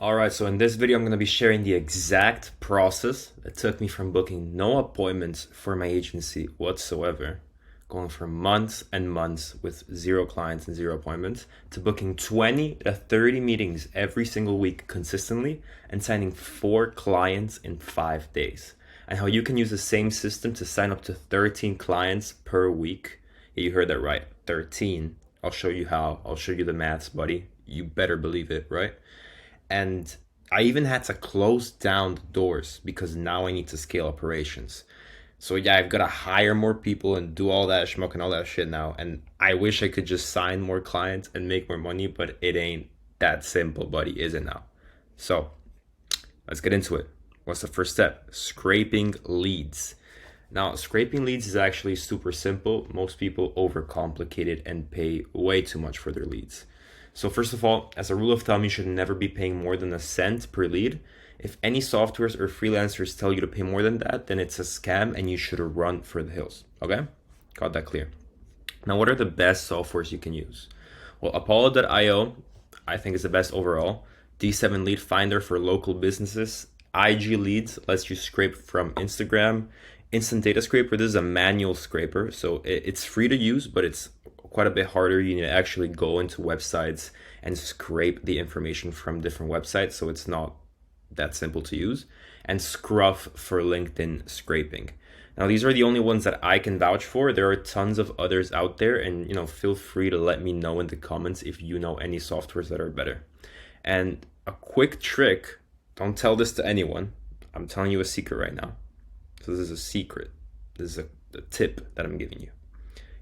All right, so in this video, I'm going to be sharing the exact process that took me from booking no appointments for my agency whatsoever, going for months and months with zero clients and zero appointments, to booking 20 to 30 meetings every single week consistently and signing 4 clients in 5 days. And how you can use the same system to sign up to 13 clients per week. Yeah, you heard that right, 13. I'll show you how. I'll show you the maths, buddy. You better believe it, right? And I even had to close down the doors because now I need to scale operations. So yeah, I've got to hire more people and do all that schmuck and all that shit now. And I wish I could just sign more clients and make more money, but it ain't that simple, buddy, is it now? So let's get into it. What's the first step? Scraping leads. Now, scraping leads is actually super simple. Most people overcomplicate it and pay way too much for their leads. So first of all, as a rule of thumb, you should never be paying more than a cent per lead. If any softwares or freelancers tell you to pay more than that, then it's a scam and you should run for the hills. Okay? Got that clear. Now, what are the best softwares you can use? Well, Apollo.io, I think is the best overall. D7 Lead Finder for local businesses. IG Leads lets you scrape from Instagram. Instant Data Scraper, this is a manual scraper, so it's free to use, but it's quite a bit harder. You need to actually go into websites and scrape the information from different websites, so it's not that simple to use. And Scruff for LinkedIn scraping. Now, these are the only ones that I can vouch for. There are tons of others out there, and feel free to let me know in the comments if you know any softwares that are better. And a quick trick, don't tell this to anyone. I'm telling you a secret right now. So this is a secret. This is a tip that I'm giving you.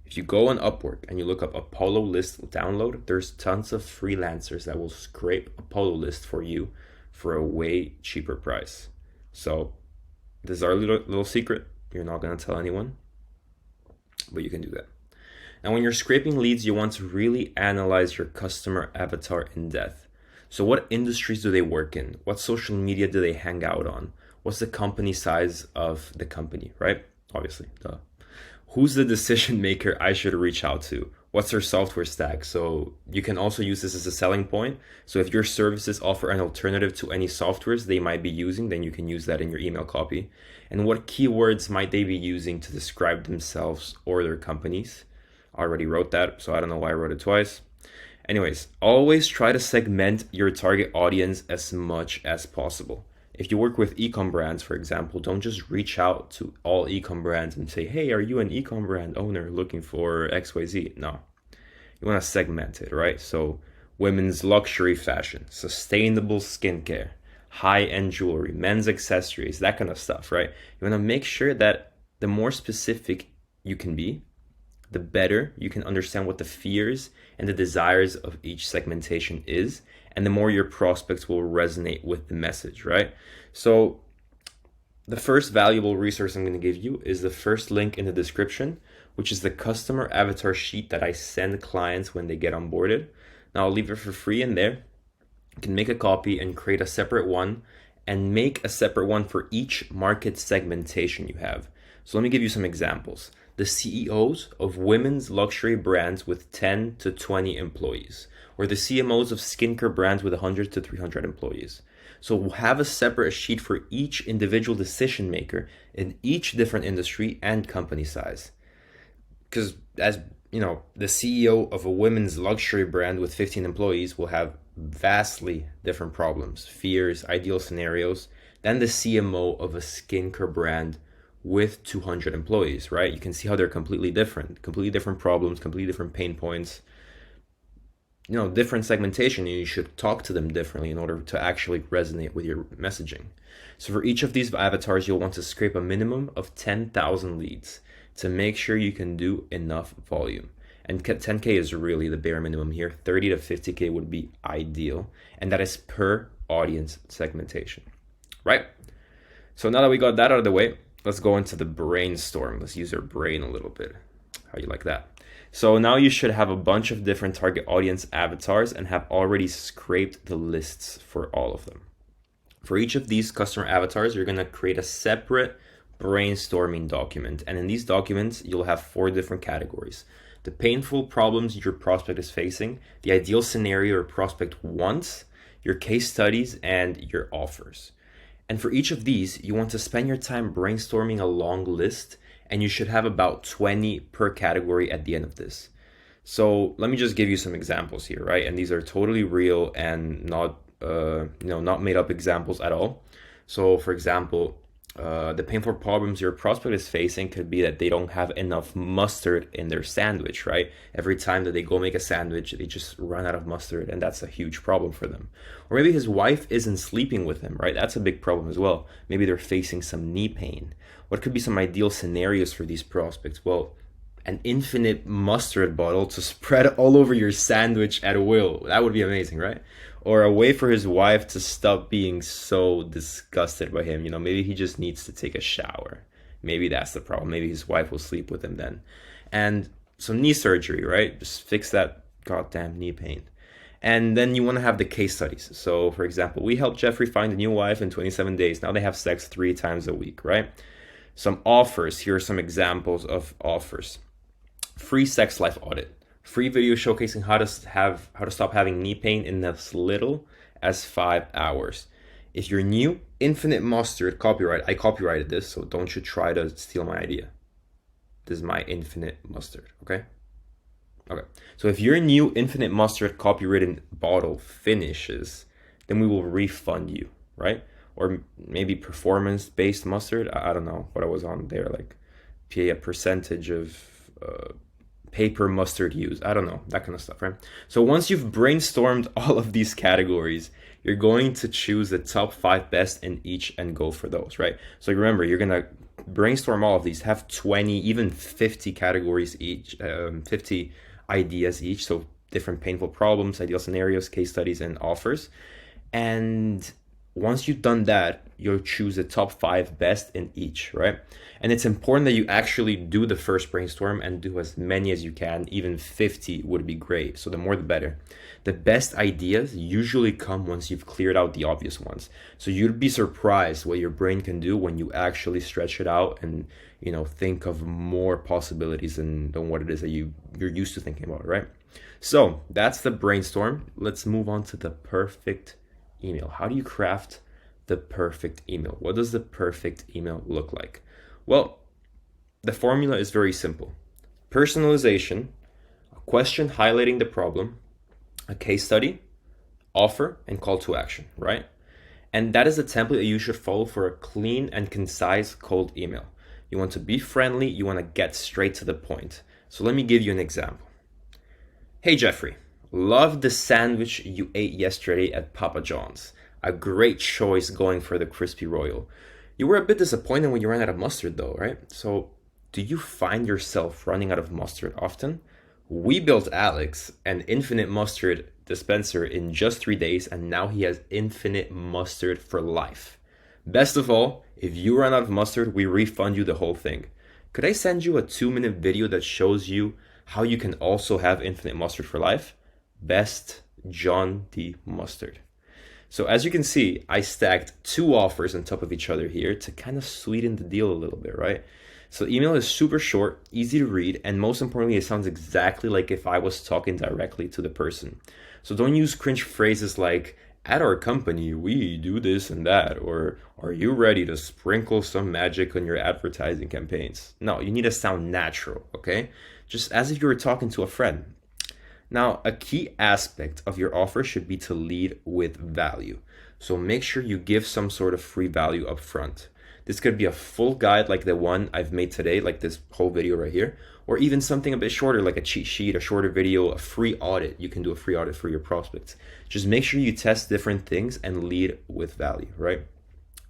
If you go on Upwork and you look up Apollo list download, there's tons of freelancers that will scrape Apollo list for you for a way cheaper price. So this is our little secret. You're not going to tell anyone, but you can do that. Now, when you're scraping leads, you want to really analyze your customer avatar in depth. So what industries do they work in? What social media do they hang out on? What's the company size of the company, right? Obviously, duh. Who's the decision maker I should reach out to? What's their software stack? So you can also use this as a selling point. So if your services offer an alternative to any softwares they might be using, then you can use that in your email copy. And what keywords might they be using to describe themselves or their companies? I already wrote that, so I don't know why I wrote it twice. Anyways, always try to segment your target audience as much as possible. If you work with e-com brands, for example, don't just reach out to all e-com brands and say, hey, are you an e-com brand owner looking for XYZ? No, you want to segment it, right? So women's luxury fashion, sustainable skincare, high-end jewelry, men's accessories, that kind of stuff, right? You want to make sure that the more specific you can be, the better you can understand what the fears and the desires of each segmentation is, and the more your prospects will resonate with the message, right? So the first valuable resource I'm going to give you is the first link in the description, which is the customer avatar sheet that I send clients when they get onboarded. Now I'll leave it for free in there. You can make a copy and create a separate one, and make a separate one for each market segmentation you have. So let me give you some examples. The CEOs of women's luxury brands with 10 to 20 employees, or the CMOs of skincare brands with 100 to 300 employees. So we'll have a separate sheet for each individual decision maker in each different industry and company size. Because as you know, the CEO of a women's luxury brand with 15 employees will have vastly different problems, fears, ideal scenarios than the CMO of a skincare brand with 200 employees, right? You can see how they're completely different problems, completely different pain points, different segmentation, and you should talk to them differently in order to actually resonate with your messaging. So for each of these avatars, you'll want to scrape a minimum of 10,000 leads to make sure you can do enough volume. And 10K is really the bare minimum here. 30 to 50K would be ideal. And that is per audience segmentation, right? So now that we got that out of the way, let's go into the brainstorm. Let's use our brain a little bit. How you like that? So now you should have a bunch of different target audience avatars and have already scraped the lists for all of them. For each of these customer avatars, you're going to create a separate brainstorming document. And in these documents, you'll have 4 different categories. The painful problems your prospect is facing, the ideal scenario your prospect wants, your case studies, and your offers. And for each of these, you want to spend your time brainstorming a long list, and you should have about 20 per category at the end of this. So let me just give you some examples here, right? And these are totally real and not, not made up examples at all. So for example, the painful problems your prospect is facing could be that they don't have enough mustard in their sandwich, right? Every time that they go make a sandwich, they just run out of mustard, and that's a huge problem for them. Or maybe his wife isn't sleeping with him, right? That's a big problem as well. Maybe they're facing some knee pain. What could be some ideal scenarios for these prospects? Well, an infinite mustard bottle to spread all over your sandwich at will. That would be amazing, right? Or a way for his wife to stop being so disgusted by him. Maybe he just needs to take a shower. Maybe that's the problem. Maybe his wife will sleep with him then. And some knee surgery, right? Just fix that goddamn knee pain. And then you want to have the case studies. So, for example, we helped Jeffrey find a new wife in 27 days. Now they have sex 3 times a week, right? Some offers. Here are some examples of offers. Free sex life audit. Free video showcasing how to stop having knee pain in as little as 5 hours. If you're new, infinite mustard copyright. I copyrighted this, so don't you try to steal my idea. This is my infinite mustard, okay? Okay. So if your new infinite mustard copywritten bottle finishes, then we will refund you, right? Or maybe performance-based mustard. I don't know what I was on there, like pay a percentage of paper mustard use. I don't know, that kind of stuff, right? So once you've brainstormed all of these categories, you're going to choose the top 5 best in each and go for those, right? So remember, you're gonna brainstorm all of these, have 20, even 50 categories each, 50 ideas each, so different painful problems, ideal scenarios, case studies, and offers. And once you've done that, you'll choose the top 5 best in each, right? And it's important that you actually do the first brainstorm and do as many as you can. Even 50 would be great. So the more the better. The best ideas usually come once you've cleared out the obvious ones. So you'd be surprised what your brain can do when you actually stretch it out and, think of more possibilities than what it is that you're used to thinking about, right? So that's the brainstorm. Let's move on to the perfect email. How do you craft the perfect email? What does the perfect email look like? Well, the formula is very simple. Personalization, a question highlighting the problem, a case study, offer, and call to action, right? And that is the template that you should follow for a clean and concise cold email. You want to be friendly, you want to get straight to the point. So let me give you an example. Hey Jeffrey, love the sandwich you ate yesterday at Papa John's. A great choice going for the crispy royal. You were a bit disappointed when you ran out of mustard though, right? So do you find yourself running out of mustard often? We built Alex an infinite mustard dispenser in just 3 days, and now he has infinite mustard for life. Best of all, if you run out of mustard, we refund you the whole thing. Could I send you a 2-minute video that shows you how you can also have infinite mustard for life? Best John D. Mustard. So as you can see, I stacked 2 offers on top of each other here to kind of sweeten the deal a little bit, right? So email is super short, easy to read, and most importantly, it sounds exactly like if I was talking directly to the person. So don't use cringe phrases like, at our company, we do this and that, or are you ready to sprinkle some magic on your advertising campaigns? No, you need to sound natural, okay? Just as if you were talking to a friend. Now, a key aspect of your offer should be to lead with value. So make sure you give some sort of free value up front. This could be a full guide like the one I've made today, like this whole video right here, or even something a bit shorter like a cheat sheet, a shorter video, a free audit. You can do a free audit for your prospects. Just make sure you test different things and lead with value, right?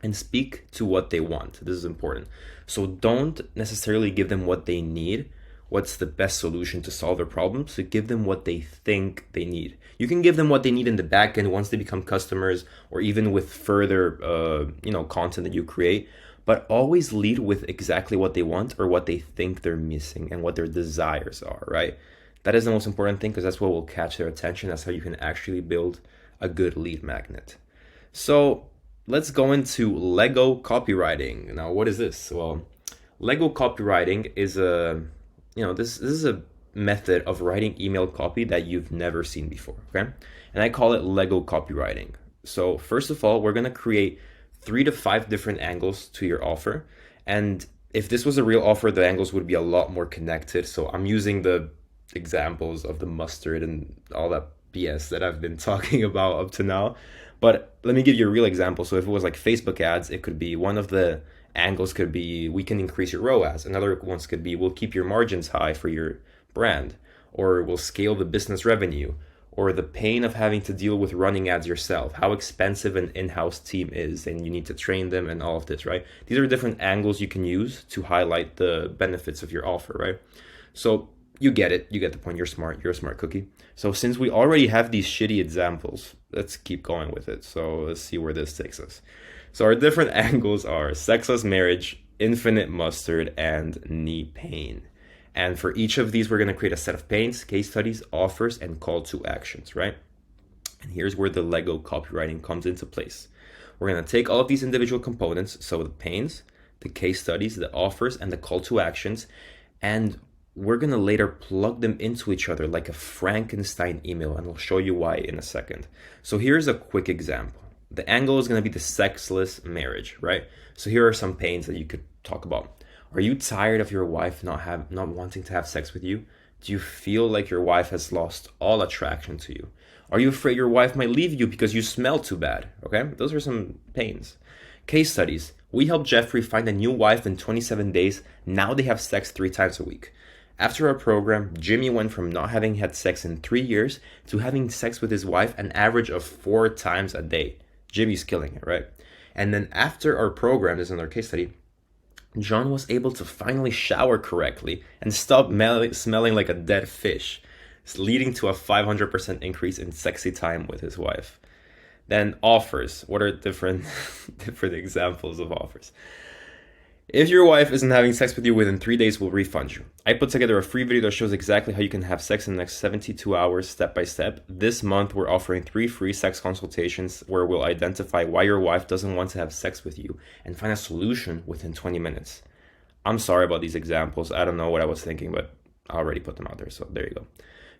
And speak to what they want. This is important. So don't necessarily give them what they need, what's the best solution to solve their problem. So give them what they think they need. You can give them what they need in the back end once they become customers, or even with further content that you create, but always lead with exactly what they want or what they think they're missing and what their desires are, right? That is the most important thing, because that's what will catch their attention. That's how you can actually build a good lead magnet. So let's go into Lego copywriting. Now, what is this? Well, Lego copywriting is this is a method of writing email copy that you've never seen before, okay? And I call it Lego copywriting. So first of all, we're going to create 3 to 5 different angles to your offer. And if this was a real offer, the angles would be a lot more connected. So I'm using the examples of the mustard and all that BS that I've been talking about up to now. But let me give you a real example. So if it was like Facebook ads, it could be one of the angles could be we can increase your ROAS. Another ones could be we'll keep your margins high for your brand, or we'll scale the business revenue, or the pain of having to deal with running ads yourself, how expensive an in-house team is, and you need to train them and all of this, right? These are different angles you can use to highlight the benefits of your offer, right? So you get it, you get the point, you're smart, you're a smart cookie. So since we already have these shitty examples, let's keep going with it. So let's see where this takes us. So our different angles are sexless marriage, infinite mustard, and knee pain. And for each of these, we're going to create a set of pains, case studies, offers, and call to actions, right? And here's where the Lego copywriting comes into place. We're going to take all of these individual components, so the pains, the case studies, the offers, and the call to actions, and we're going to later plug them into each other like a Frankenstein email, and we'll show you why in a second. So here's a quick example. The angle is going to be the sexless marriage, right? So here are some pains that you could talk about. Are you tired of your wife not wanting to have sex with you? Do you feel like your wife has lost all attraction to you? Are you afraid your wife might leave you because you smell too bad? Okay, those are some pains. Case studies. We helped Jeffrey find a new wife in 27 days. Now they have sex 3 times a week. After our program, Jimmy went from not having had sex in 3 years to having sex with his wife an average of 4 times a day. Jimmy's killing it, right? And then after our program, this is another case study, John was able to finally shower correctly and stop smelling like a dead fish, leading to a 500% increase in sexy time with his wife. Then offers. What are different examples of offers? If your wife isn't having sex with you within 3 days, we'll refund you. I put together a free video that shows exactly how you can have sex in the next 72 hours step by step. This month, we're offering 3 free sex consultations where we'll identify why your wife doesn't want to have sex with you and find a solution within 20 minutes. I'm sorry about these examples. I don't know what I was thinking, but I already put them out there, so there you go.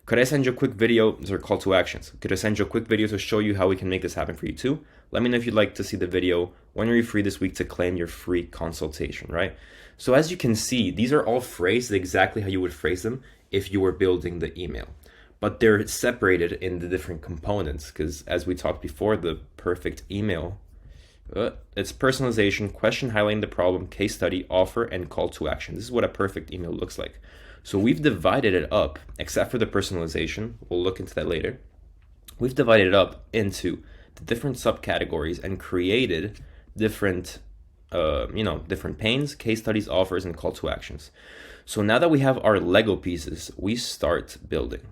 Could I send you a quick video? These are call to actions. Could I send you a quick video to show you how we can make this happen for you too? Let me know if you'd like to see the video. When are you free this week to claim your free consultation, right? So as you can see, these are all phrased exactly how you would phrase them if you were building the email. But they're separated in the different components because as we talked before, the perfect email, it's personalization, question highlighting the problem, case study, offer, and call to action. This is what a perfect email looks like. So we've divided it up, except for the personalization. We'll look into that later. We've divided it up into the different subcategories and created different, different pains, case studies, offers, and call to actions. So now that we have our Lego pieces, we start building.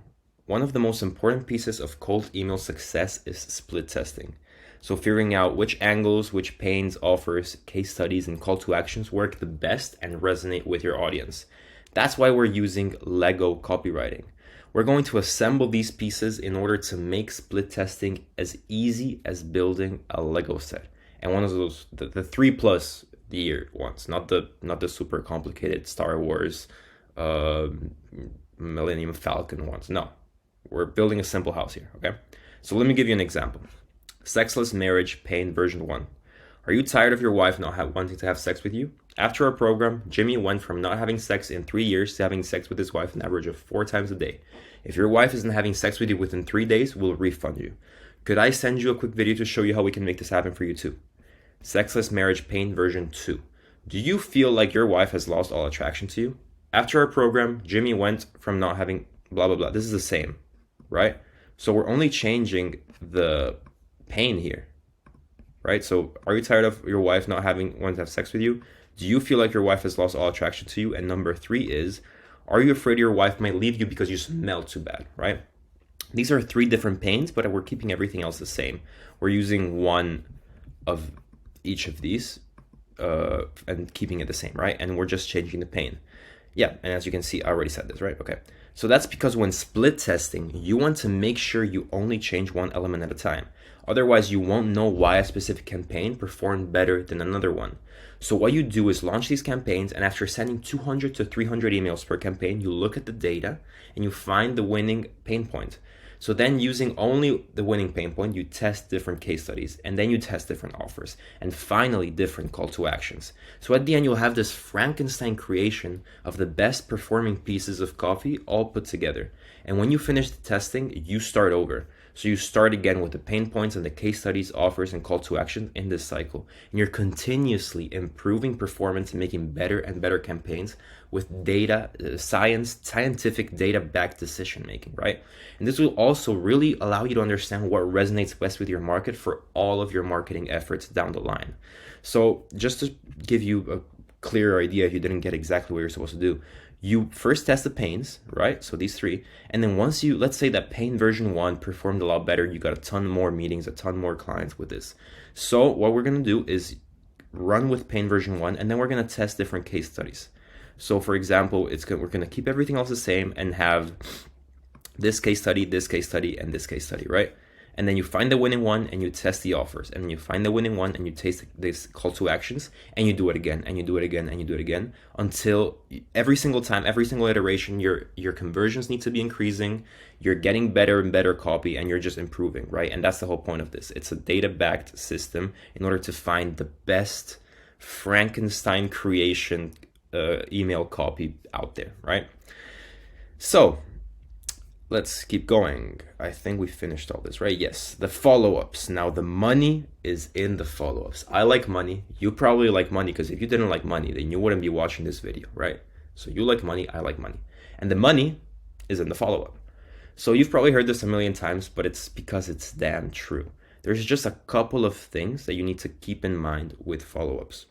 One of the most important pieces of cold email success is split testing. So figuring out which angles, which pains, offers, case studies, and call to actions work the best and resonate with your audience. That's why we're using Lego copywriting. We're going to assemble these pieces in order to make split testing as easy as building a Lego set. And one of those, the 3+ year ones, not the super complicated Star Wars, Millennium Falcon ones. No, we're building a simple house here, okay? So let me give you an example. Sexless marriage pain version 1. Are you tired of your wife not wanting to have sex with you? After our program, Jimmy went from not having sex in 3 years to having sex with his wife an average of 4 times a day. If your wife isn't having sex with you within 3 days, we'll refund you. Could I send you a quick video to show you how we can make this happen for you too? Sexless marriage pain version 2. Do you feel like your wife has lost all attraction to you? After our program, Jimmy went from not having blah, blah, blah. This is the same, right? So we're only changing the pain here, right? So are you tired of your wife not wanting to have sex with you? Do you feel like your wife has lost all attraction to you? And number 3 is, are you afraid your wife might leave you because you smell too bad, right? These are 3 different pains, but we're keeping everything else the same. We're using one of each of these and keeping it the same, right? And we're just changing the pain. Yeah, and as you can see, I already said this, right? Okay. So that's because when split testing, you want to make sure you only change one element at a time. Otherwise, you won't know why a specific campaign performed better than another one. So what you do is launch these campaigns, and after sending 200 to 300 emails per campaign, you look at the data and you find the winning pain point. So then using only the winning pain point, you test different case studies, and then you test different offers, and finally different call to actions. So at the end, you'll have this Frankenstein creation of the best performing pieces of copy all put together. And when you finish the testing, you start over. So you start again with the pain points and the case studies, offers, and call to action in this cycle. And you're continuously improving performance and making better and better campaigns with data, scientific data-backed decision making, right? And this will also really allow you to understand what resonates best with your market for all of your marketing efforts down the line. So just to give you a clearer idea, if you didn't get exactly what you're supposed to do, you first test the pains, right? So these three. And then once you, let's say that pain version 1 performed a lot better, you got a ton more meetings, a ton more clients with this. So what we're going to do is run with pain version 1, and then we're going to test different case studies. So for example, we're going to keep everything else the same and have this case study, and this case study, right? And then you find the winning one and you test the offers, and then you find the winning one and you taste this call to actions, and you do it again, and you do it again, and you do it again, until every single time, every single iteration, your conversions need to be increasing, you're getting better and better copy, and you're just improving, right? And that's the whole point of this. It's a data-backed system in order to find the best Frankenstein creation email copy out there, right? So let's keep going. I think we finished all this, right? Yes, the follow-ups. Now the money is in the follow-ups. I like money. You probably like money, because if you didn't like money, then you wouldn't be watching this video, right? So you like money, I like money. And the money is in the follow-up. So you've probably heard this a million times, but it's because it's damn true. There's just a couple of things that you need to keep in mind with follow-ups.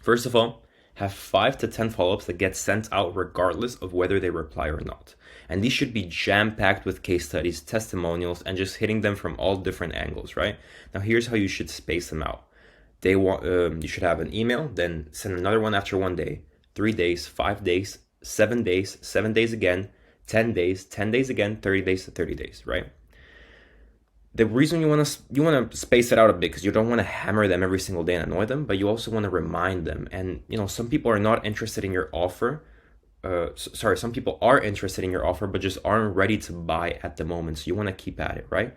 First of all, have 5 to 10 follow-ups that get sent out regardless of whether they reply or not. And these should be jam-packed with case studies, testimonials, and just hitting them from all different angles, right? Now here's how you should space them out. You should have an email, then send another one after 1 day, 3 days, 5 days, 7 days, 7 days again, 10 days, 10 days again, 30 days to 30 days, right? The reason you want to space it out a bit, because you don't want to hammer them every single day and annoy them, but you also want to remind them. And some people are not interested in your offer. Some people are interested in your offer, but just aren't ready to buy at the moment. So you want to keep at it, right?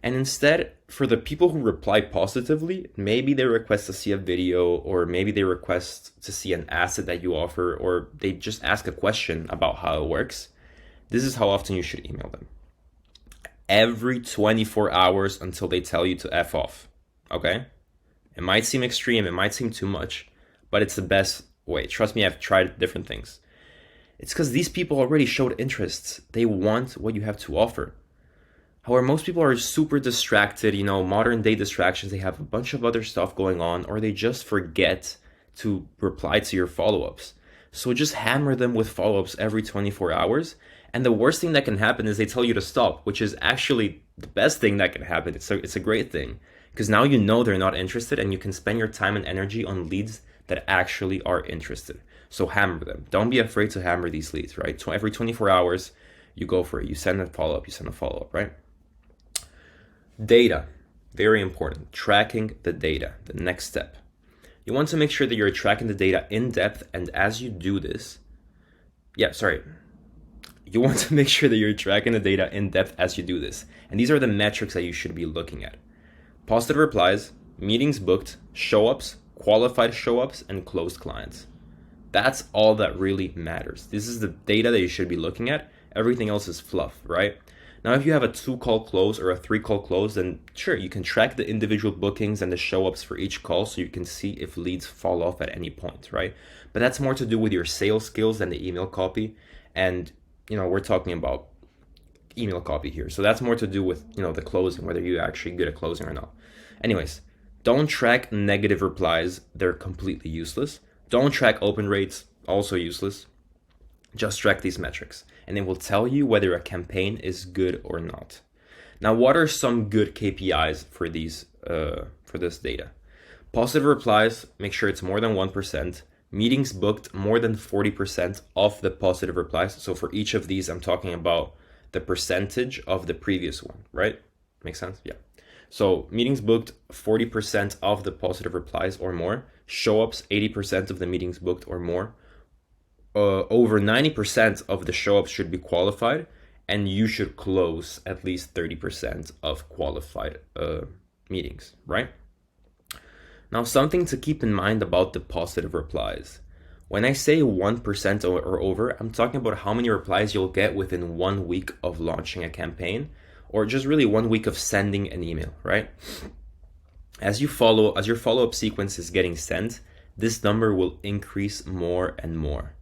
And instead, for the people who reply positively, maybe they request to see a video, or maybe they request to see an asset that you offer, or they just ask a question about how it works. This is how often you should email them. Every 24 hours until they tell you to F off, okay? It might seem extreme, it might seem too much, but it's the best way. Trust me, I've tried different things. It's because these people already showed interests. They want what you have to offer. However, most people are super distracted, modern day distractions. They have a bunch of other stuff going on, or they just forget to reply to your follow-ups. So just hammer them with follow-ups every 24 hours. And the worst thing that can happen is they tell you to stop, which is actually the best thing that can happen. It's a great thing, because now you know they're not interested, and you can spend your time and energy on leads that actually are interested. So hammer them. Don't be afraid to hammer these leads, right? So every 24 hours, you go for it. You send a follow-up, right? Data, very important. Tracking the data, the next step. You want to make sure that you're tracking the data in depth, and as you do this, you want to make sure that you're tracking the data in depth as you do this. And these are the metrics that you should be looking at. Positive replies, meetings booked, show-ups, qualified show-ups, and closed clients. That's all that really matters. This is the data that you should be looking at. Everything else is fluff, right? Now, if you have a 2-call close or a 3-call close, then sure, you can track the individual bookings and the show-ups for each call, so you can see if leads fall off at any point, right? But that's more to do with your sales skills than the email copy. And we're talking about email copy here. So that's more to do with, the closing, whether you're actually good at closing or not. Anyways, don't track negative replies. They're completely useless. Don't track open rates, also useless. Just track these metrics, and it will tell you whether a campaign is good or not. Now, what are some good KPIs for this data? Positive replies, make sure it's more than 1%. Meetings booked, more than 40% of the positive replies. So for each of these, I'm talking about the percentage of the previous one, right? Makes sense? Yeah. So meetings booked, 40% of the positive replies or more. Show-ups, 80% of the meetings booked or more. Over 90% of the show-ups should be qualified. and you should close at least 30% of qualified meetings, right? Now, something to keep in mind about the positive replies. When I say 1% or over, I'm talking about how many replies you'll get within 1 week of launching a campaign, or just really 1 week of sending an email, right? As your follow-up sequence is getting sent, this number will increase more and more.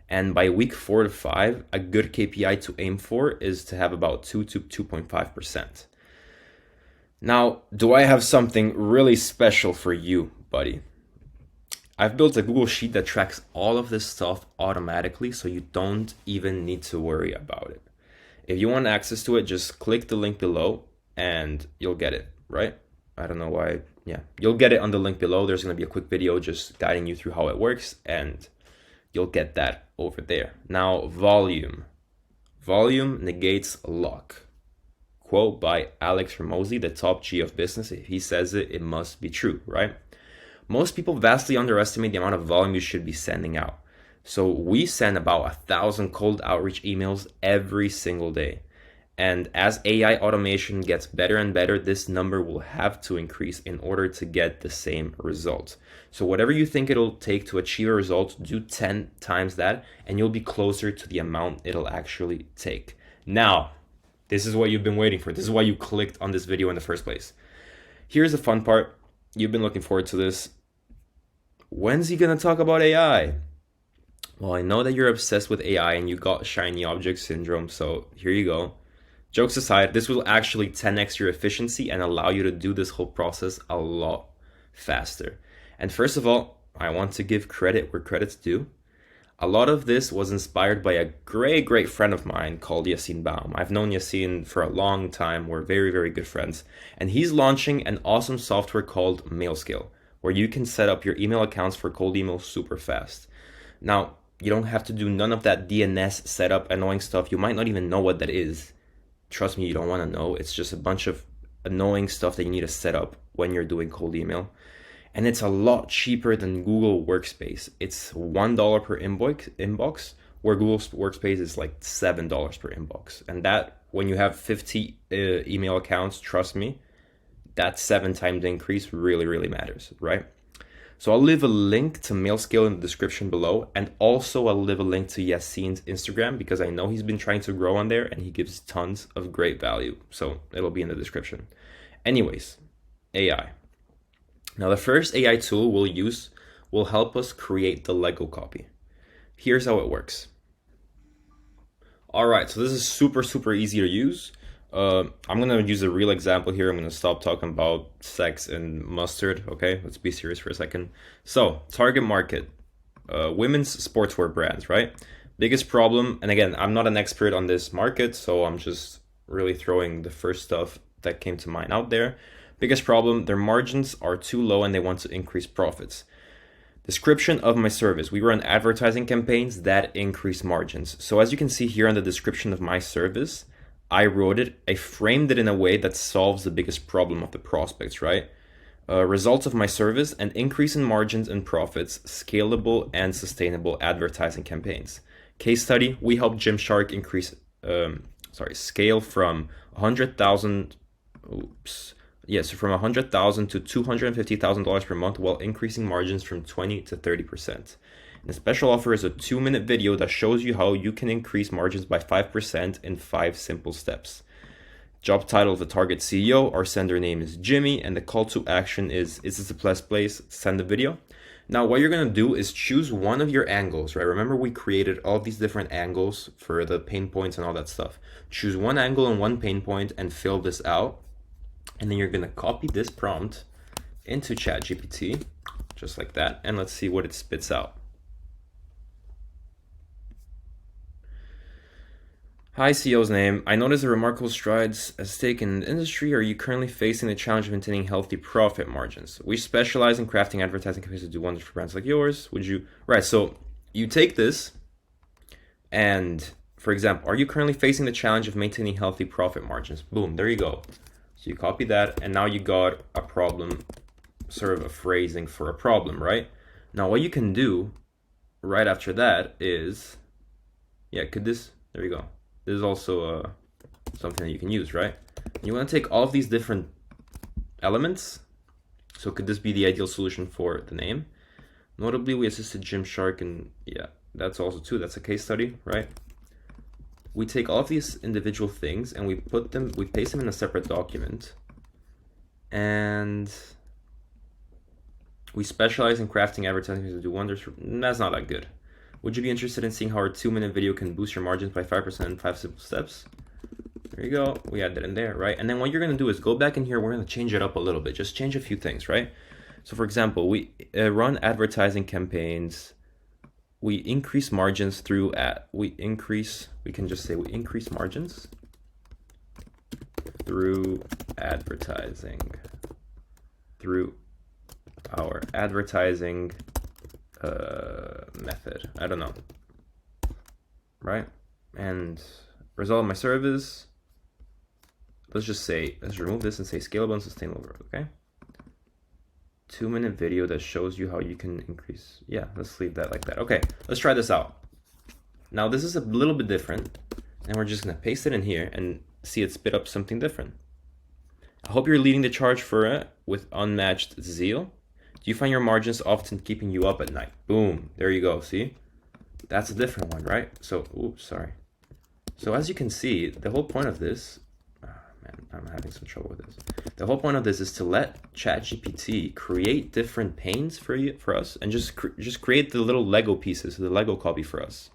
And by week 4 to 5, a good KPI to aim for is to have about 2 to 2.5%. Now, do I have something really special for you, buddy? I've built a Google Sheet that tracks all of this stuff automatically, so you don't even need to worry about it. If you want access to it, just click the link below and you'll get it, right? I don't know why. Yeah, you'll get it on the link below. There's going to be a quick video just guiding you through how it works, and you'll get that over there. Now, volume. Volume negates luck. Quote by Alex Ramosi, the top G of business. If he says it, it must be true, right? Most people vastly underestimate the amount of volume you should be sending out. So we send about 1,000 cold outreach emails every single day. And as AI automation gets better and better, this number will have to increase in order to get the same result. So whatever you think it'll take to achieve a result, do 10 times that, and you'll be closer to the amount it'll actually take. Now, this is what you've been waiting for. This is why you clicked on this video in the first place. Here's the fun part. You've been looking forward to this. When's he gonna talk about AI? Well, I know that you're obsessed with AI and you got shiny object syndrome, so here you go. Jokes aside, this will actually 10x your efficiency and allow you to do this whole process a lot faster. And first of all, I want to give credit where credit's due. A lot of this was inspired by a great friend of mine called Yassine Baum. I've known Yassine for a long time. We're very good friends. And he's launching an awesome software called MailScale, where you can set up your email accounts for cold email super fast. Now, you don't have to do none of that DNS setup, annoying stuff. You might not even know what that is. Trust me, you don't want to know. It's just a bunch of annoying stuff that you need to set up when you're doing cold email. And it's a lot cheaper than Google Workspace. It's $1 per inbox, where Google Workspace is like $7 per inbox. And that, when you have 50 email accounts, trust me, that 7 times increase really matters, right? So I'll leave a link to MailScale in the description below, and also I'll leave a link to Yassine's Instagram because I know he's been trying to grow on there and he gives tons of great value. So it'll be in the description. Anyways, AI. Now the first AI tool we'll use will help us create the Lego copy. Here's how it works. All right, so this is super easy to use. I'm gonna use a real example here. I'm gonna stop talking about sex and mustard. Okay, let's be serious for a second. So, target market, women's sportswear brands, right? Biggest problem, and again, I'm not an expert on this market, so I'm just really throwing the first stuff that came to mind out there. Biggest problem, their margins are too low and they want to increase profits. Description of my service. We run advertising campaigns that increase margins. So as you can see here on the description of my service, I wrote it, I framed it in a way that solves the biggest problem of the prospects, right? Results of my service, an increase in margins and profits, scalable and sustainable advertising campaigns. Case study, we helped Gymshark scale from 100,000, from 100,000 to $250,000 per month while increasing margins from 20 to 30%. The special offer is a 2-minute video that shows you how you can increase margins by 5% in 5 simple steps. Job title of the target CEO, our sender name is Jimmy, and the call to action is this the best place? Send the video. Now what you're gonna do is choose one of your angles, right? Remember we created all these different angles for the pain points and all that stuff. Choose one angle and one pain point and fill this out. And then you're gonna copy this prompt into ChatGPT, just like that, and let's see what it spits out. Hi, CEO's name. I noticed the remarkable strides as taken in the industry. Are you currently facing the challenge of maintaining healthy profit margins? We specialize in crafting advertising campaigns to do wonders for brands like yours. Would you? Right, so you take this and, for example, are you currently facing the challenge of maintaining healthy profit margins? Boom, there you go. So you copy that, and now you got a problem, sort of a phrasing for a problem, right? Now what you can do right after that is, there you go. this is also something that you can use, right? You want to take all of these different elements. So could this be the ideal solution for the name? Notably, we assisted Gymshark, and yeah, that's also too, that's a case study, right? We take all of these individual things and we paste them in a separate document. And we specialize in crafting advertising to do wonders. That's not that good. Would you be interested in seeing how our 2-minute video can boost your margins by 5% in 5 simple steps? There you go. We add that in there, right? And then what you're going to do is go back in here. We're going to change it up a little bit. Just change a few things, right? So for example, we run advertising campaigns. We increase margins through we can just say we increase margins through advertising, through our advertising method. I don't know, right? And result of my service, let's remove this and say scalable and sustainable, okay? 2-minute video that shows you how you can increase. Yeah, let's leave that like that. Okay, let's try this out. Now this is a little bit different, and we're just gonna paste it in here and see it spit up something different. I hope you're leading the charge for it with unmatched zeal. Do you find your margins often keeping you up at night? Boom, there you go, see? That's a different one, right? So, oops, sorry. So as you can see, the whole point of this, man, I'm having some trouble with this. The whole point of this is to let ChatGPT create different panes for us, and just create the little Lego pieces, the Lego copy for us.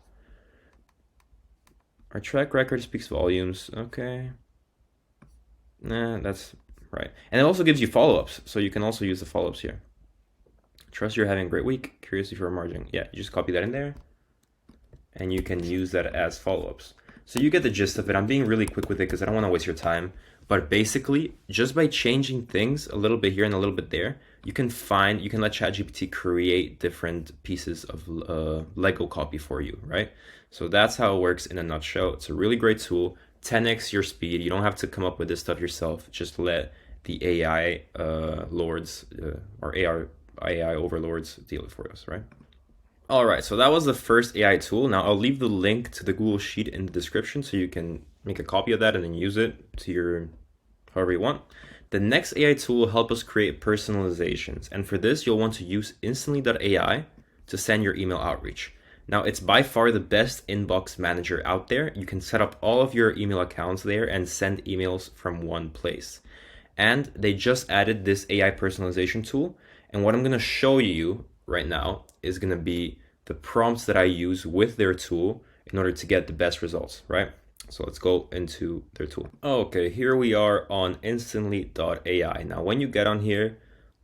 Our track record speaks volumes. Okay. Nah, that's right. And it also gives you follow-ups, so you can also use the follow-ups here. Trust you're having a great week. Curious if you're emerging. Yeah, you just copy that in there, and you can use that as follow-ups. So you get the gist of it. I'm being really quick with it because I don't want to waste your time. But basically, just by changing things a little bit here and a little bit there, you can let ChatGPT create different pieces of Lego copy for you, right? So that's how it works in a nutshell. It's a really great tool. 10x your speed. You don't have to come up with this stuff yourself. Just let the AI lords or AI overlords deal it for us, right? All right, so that was the first AI tool. Now I'll leave the link to the Google Sheet in the description so you can make a copy of that and then use it to your however you want. The next AI tool will help us create personalizations. And for this, you'll want to use instantly.ai to send your email outreach. Now it's by far the best inbox manager out there. You can set up all of your email accounts there and send emails from one place. And they just added this AI personalization tool. And what I'm gonna show you right now is going to be the prompts that I use with their tool in order to get the best results, right? So let's go into their tool. Okay, here we are on instantly.ai. Now, when you get on here,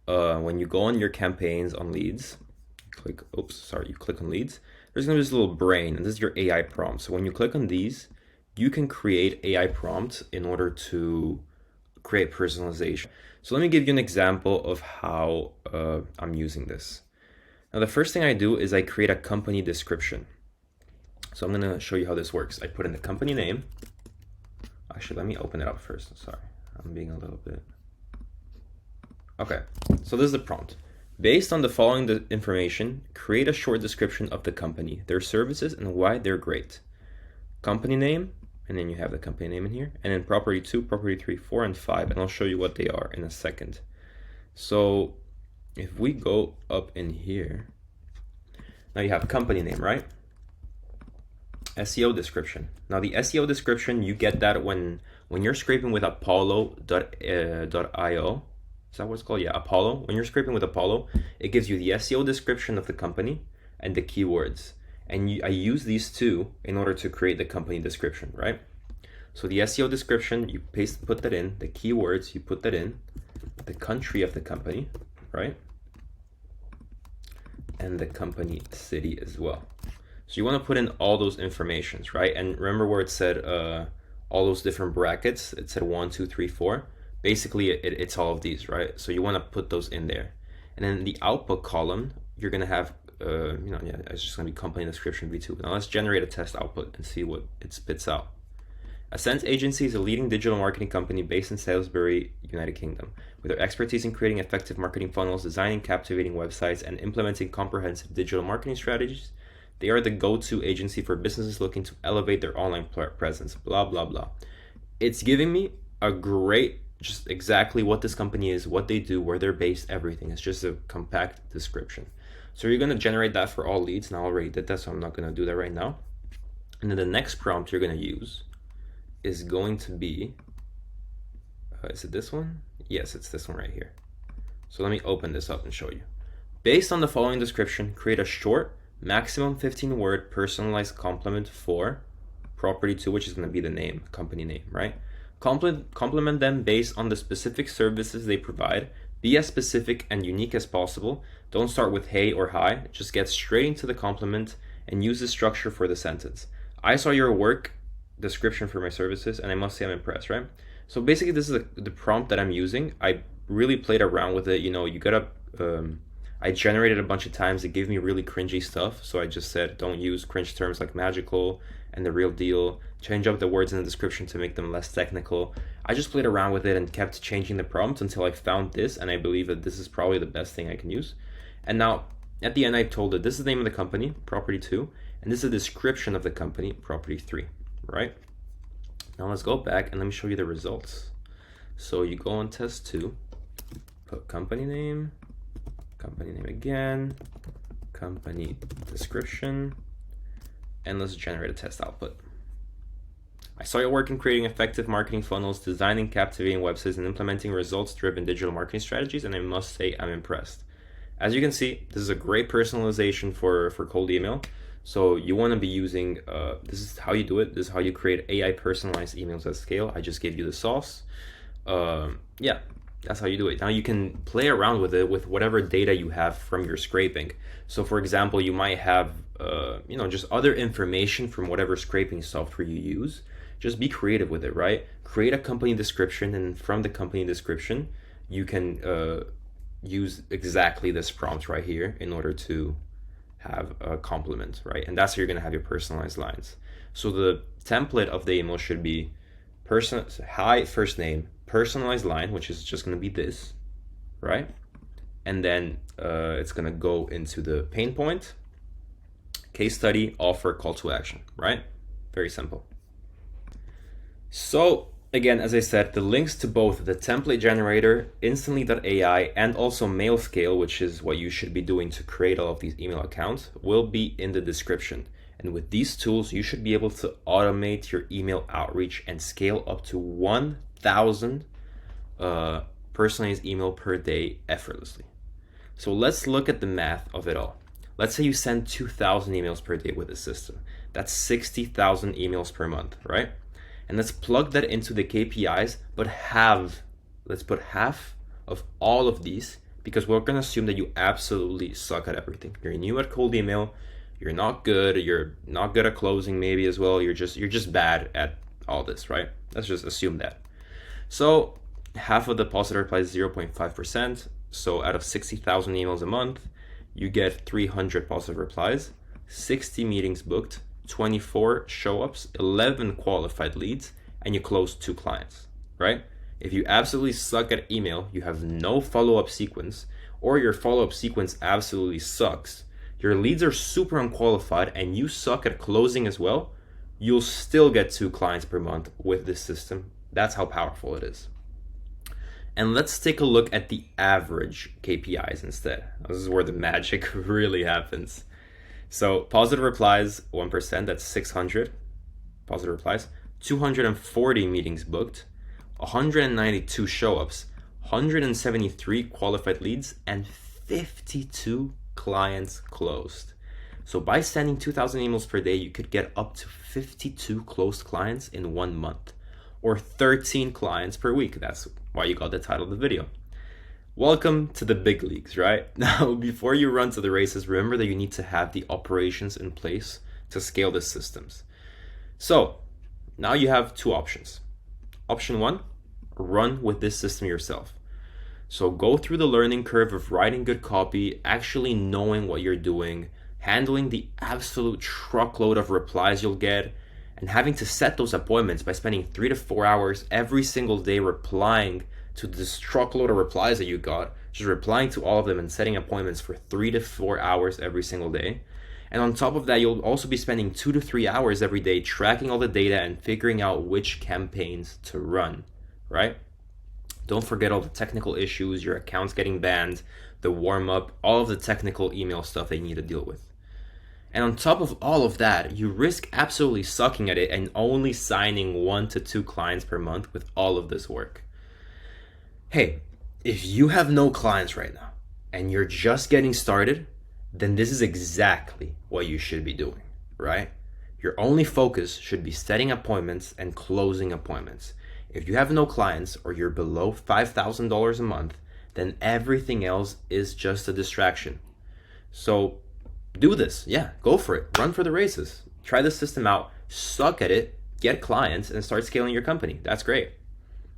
when you go on your campaigns on leads, you click on leads, there's going to be this little brain, and this is your AI prompt. So when you click on these, you can create AI prompts in order to create personalization. So let me give you an example of how I'm using this. Now, the first thing I do is I create a company description. So I'm going to show you how this works. I put in the company name. Actually, let me open it up first. Sorry, I'm being a little bit... Okay, so this is the prompt. Based on the following information, create a short description of the company, their services, and why they're great. Company name, and then you have the company name in here. And then property 2, property 3, 4, and 5. And I'll show you what they are in a second. So if we go up in here, now you have company name, right? SEO description. Now the SEO description, you get that when you're scraping with Apollo.io. Is that what it's called? Yeah, Apollo. When you're scraping with Apollo, it gives you the SEO description of the company and the keywords. And I use these two in order to create the company description, right? So the SEO description, you put that in. The keywords, you put that in. The country of the company, right? And the company city as well. So you want to put in all those informations, right? And remember where it said all those different brackets? It said 1, 2, 3, 4. Basically, it's all of these, right? So you want to put those in there. And then the output column, you're going to have, it's just going to be company description v2. Now let's generate a test output and see what it spits out. Ascent Agency is a leading digital marketing company based in Salisbury, United Kingdom. With their expertise in creating effective marketing funnels, designing captivating websites, and implementing comprehensive digital marketing strategies, They are the go-to agency for businesses looking to elevate their online presence, blah, blah, blah. It's giving me a great, just exactly what this company is, what they do, where they're based, everything. It's just a compact description. So you're going to generate that for all leads. Now I already did that, so I'm not going to do that right now. And then the next prompt you're going to use is going to be, is it this one? Yes, it's this one right here. So let me open this up and show you. Based on the following description, create a short, maximum 15-word personalized compliment for property 2, which is going to be the name, company name, right? Compliment them based on the specific services they provide. Be as specific and unique as possible. Don't start with hey or hi. Just get straight into the compliment and use the structure for the sentence. I saw your work description for my services and I must say I'm impressed, right? So basically this is the prompt that I'm using. I really played around with it. You know, you gotta, I generated a bunch of times. It gave me really cringy stuff. So I just said, don't use cringe terms like magical and the real deal. Change up the words in the description to make them less technical. I just played around with it and kept changing the prompt until I found this, and I believe that this is probably the best thing I can use. And now at the end I told it, this is the name of the company, property 2, and this is a description of the company, property 3, right? Now let's go back and let me show you the results. So you go on test 2, put company name again, company description, and let's generate a test output. I saw your work in creating effective marketing funnels, designing captivating websites, and implementing results-driven digital marketing strategies, and I must say I'm impressed. As you can see, this is a great personalization for cold email. So you want to be using, this is how you do it. This is how you create AI personalized emails at scale. I just gave you the sauce. Yeah, that's how you do it. Now you can play around with it with whatever data you have from your scraping. So for example, you might have, just other information from whatever scraping software you use. Just be creative with it, right? Create a company description, and from the company description, you can use exactly this prompt right here in order to have a compliment, right? And that's how you're gonna have your personalized lines. So the template of the email should be hi, first name, personalized line, which is just gonna be this, right? And then it's gonna go into the pain point, case study, offer, call to action, right? Very simple. So again, as I said, the links to both the template generator, instantly.ai, and also MailScale, which is what you should be doing to create all of these email accounts, will be in the description. And with these tools, you should be able to automate your email outreach and scale up to 1,000 personalized email per day effortlessly. So let's look at the math of it all. Let's say you send 2,000 emails per day with the system. That's 60,000 emails per month, right? And let's plug that into the KPIs, but let's put half of all of these, because we're gonna assume that you absolutely suck at everything. You're new at cold email, you're not good at closing maybe as well, you're just bad at all this, right? Let's just assume that. So half of the positive replies is 0.5%. So out of 60,000 emails a month, you get 300 positive replies, 60 meetings booked, 24 show-ups, 11 qualified leads, and you close 2 clients, right? If you absolutely suck at email, you have no follow-up sequence, or your follow-up sequence absolutely sucks, your leads are super unqualified, and you suck at closing as well, you'll still get 2 clients per month with this system. That's how powerful it is. And let's take a look at the average KPIs instead. This is where the magic really happens. So positive replies, 1%, that's 600 positive replies, 240 meetings booked, 192 show-ups, 173 qualified leads, and 52 clients closed. So by sending 2,000 emails per day, you could get up to 52 closed clients in 1 month, or 13 clients per week. That's why you got the title of the video. Welcome to the big leagues, right? Now, before you run to the races, remember that you need to have the operations in place to scale the systems. So now you have 2 options. Option 1, run with this system yourself. So go through the learning curve of writing good copy, actually knowing what you're doing, handling the absolute truckload of replies you'll get, and having to set those appointments by spending 3 to 4 hours every single day replying to this truckload of replies that you got, just replying to all of them and setting appointments for 3 to 4 hours every single day. And on top of that, you'll also be spending 2 to 3 hours every day tracking all the data and figuring out which campaigns to run, right? Don't forget all the technical issues, your account's getting banned, the warm-up, all of the technical email stuff that you need to deal with. And on top of all of that, you risk absolutely sucking at it and only signing 1 to 2 clients per month with all of this work. Hey, if you have no clients right now and you're just getting started, then this is exactly what you should be doing, right? Your only focus should be setting appointments and closing appointments. If you have no clients or you're below $5,000 a month, then everything else is just a distraction. So do this. Yeah, go for it. Run for the races. Try the system out, suck at it, get clients, and start scaling your company. That's great.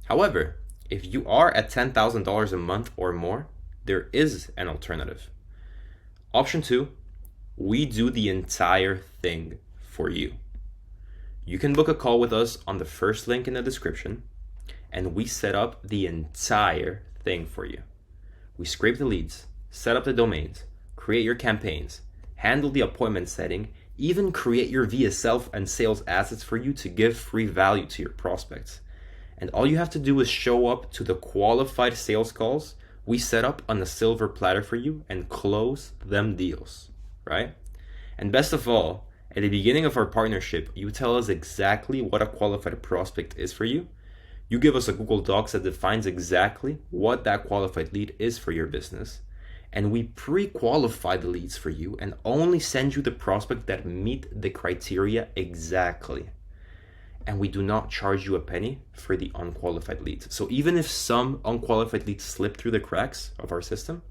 However, if you are at $10,000 a month or more, there is an alternative. Option 2, we do the entire thing for you. You can book a call with us on the first link in the description, and we set up the entire thing for you. We scrape the leads, set up the domains, create your campaigns, handle the appointment setting, even create your VSL and sales assets for you to give free value to your prospects. And all you have to do is show up to the qualified sales calls we set up on a silver platter for you and close them deals, right? And best of all, at the beginning of our partnership, you tell us exactly what a qualified prospect is for you. You give us a Google Docs that defines exactly what that qualified lead is for your business. And we pre-qualify the leads for you and only send you the prospect that meet the criteria exactly. And we do not charge you a penny for the unqualified leads. So even if some unqualified leads slip through the cracks of our system,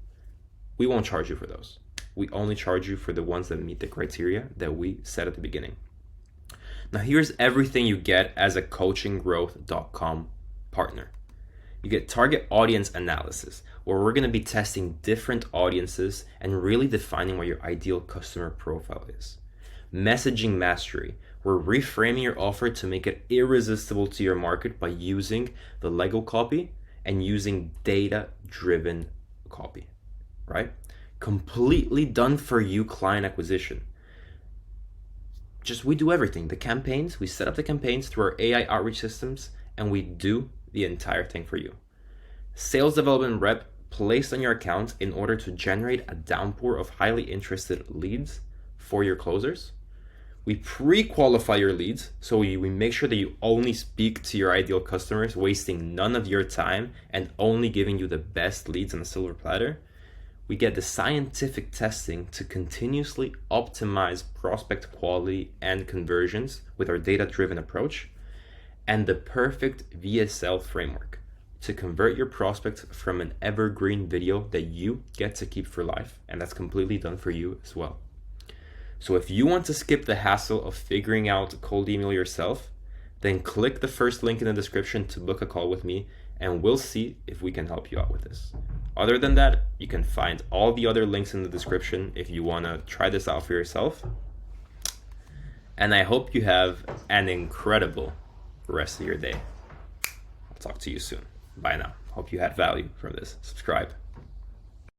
we won't charge you for those. We only charge you for the ones that meet the criteria that we set at the beginning. Now here's everything you get as a coachinggrowth.com partner. You get target audience analysis, where we're going to be testing different audiences and really defining what your ideal customer profile is. Messaging mastery, we're reframing your offer to make it irresistible to your market by using the Lego copy and using data-driven copy, right? Completely done for you client acquisition. We do everything. The campaigns, we set up the campaigns through our AI outreach systems, and we do the entire thing for you. Sales development rep placed on your account in order to generate a downpour of highly interested leads for your closers. We pre-qualify your leads, so we make sure that you only speak to your ideal customers, wasting none of your time and only giving you the best leads on a silver platter. We get the scientific testing to continuously optimize prospect quality and conversions with our data-driven approach, and the perfect VSL framework to convert your prospects from an evergreen video that you get to keep for life, and that's completely done for you as well. So if you want to skip the hassle of figuring out cold email yourself, then click the first link in the description to book a call with me, and we'll see if we can help you out with this. Other than that, you can find all the other links in the description if you want to try this out for yourself. And I hope you have an incredible rest of your day. I'll talk to you soon. Bye now. Hope you had value from this. Subscribe.